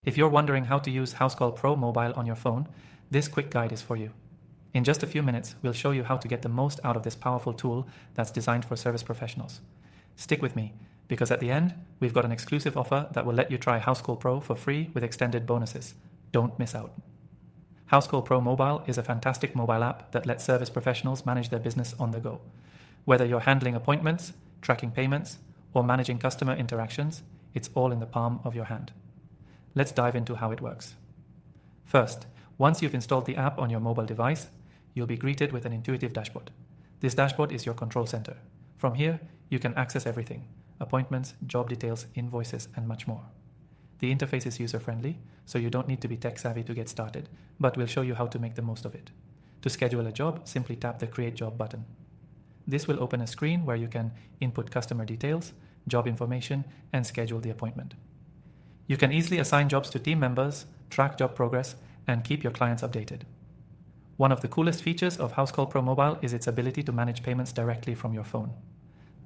If you're wondering how to use Housecall Pro mobile on your phone, this quick guide is for you. In just a few minutes, we'll show you how to get the most out of this powerful tool that's designed for service professionals. Stick with me, because at the end, we've got an exclusive offer that will let you try Housecall Pro for free with extended bonuses. Don't miss out. Housecall Pro Mobile is a fantastic mobile app that lets service professionals manage their business on the go. Whether you're handling appointments, tracking payments, or managing customer interactions, it's all in the palm of your hand. Let's dive into how it works. First, once you've installed the app on your mobile device, you'll be greeted with an intuitive dashboard. This dashboard is your control center. From here, you can access everything: appointments, job details, invoices, and much more. The interface is user-friendly, so you don't need to be tech-savvy to get started, but we'll show you how to make the most of it. To schedule a job, simply tap the Create Job button. This will open a screen where you can input customer details, job information, and schedule the appointment. You can easily assign jobs to team members, track job progress, and keep your clients updated. One of the coolest features of Housecall Pro Mobile is its ability to manage payments directly from your phone.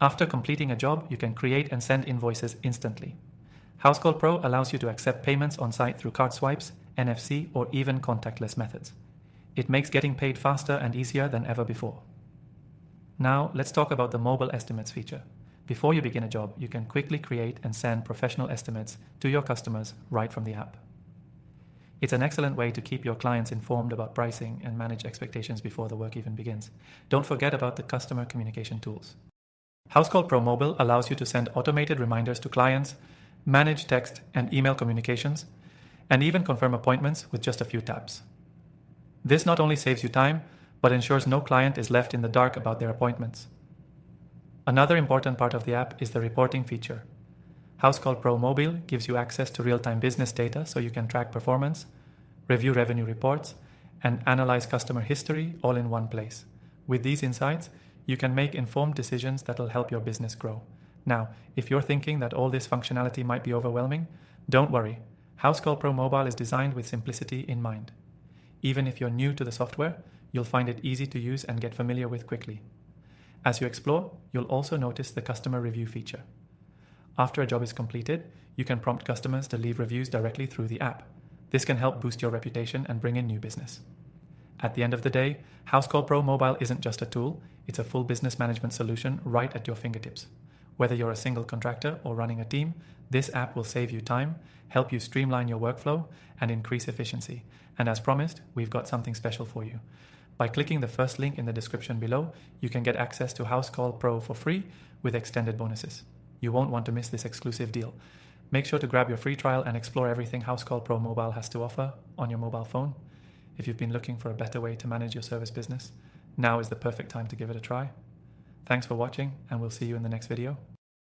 After completing a job, you can create and send invoices instantly. Housecall Pro allows you to accept payments on site through card swipes, NFC, or even contactless methods. It makes getting paid faster and easier than ever before. Now, let's talk about the mobile estimates feature. Before you begin a job, you can quickly create and send professional estimates to your customers right from the app. It's an excellent way to keep your clients informed about pricing and manage expectations before the work even begins. Don't forget about the customer communication tools. Housecall Pro Mobile allows you to send automated reminders to clients, manage text and email communications, and even confirm appointments with just a few taps. This not only saves you time, but ensures no client is left in the dark about their appointments. Another important part of the app is the reporting feature. Housecall Pro Mobile gives you access to real-time business data so you can track performance, review revenue reports, and analyze customer history all in one place. With these insights, you can make informed decisions that will help your business grow. Now, if you're thinking that all this functionality might be overwhelming, don't worry. Housecall Pro Mobile is designed with simplicity in mind. Even if you're new to the software, you'll find it easy to use and get familiar with quickly. As you explore, you'll also notice the customer review feature. After a job is completed, you can prompt customers to leave reviews directly through the app. This can help boost your reputation and bring in new business. At the end of the day, Housecall Pro Mobile isn't just a tool, it's a full business management solution right at your fingertips. Whether you're a single contractor or running a team, this app will save you time, help you streamline your workflow, and increase efficiency. And as promised, we've got something special for you. By clicking the first link in the description below, you can get access to Housecall Pro for free with extended bonuses. You won't want to miss this exclusive deal. Make sure to grab your free trial and explore everything Housecall Pro Mobile has to offer on your mobile phone. If you've been looking for a better way to manage your service business, now is the perfect time to give it a try. Thanks for watching, and we'll see you in the next video.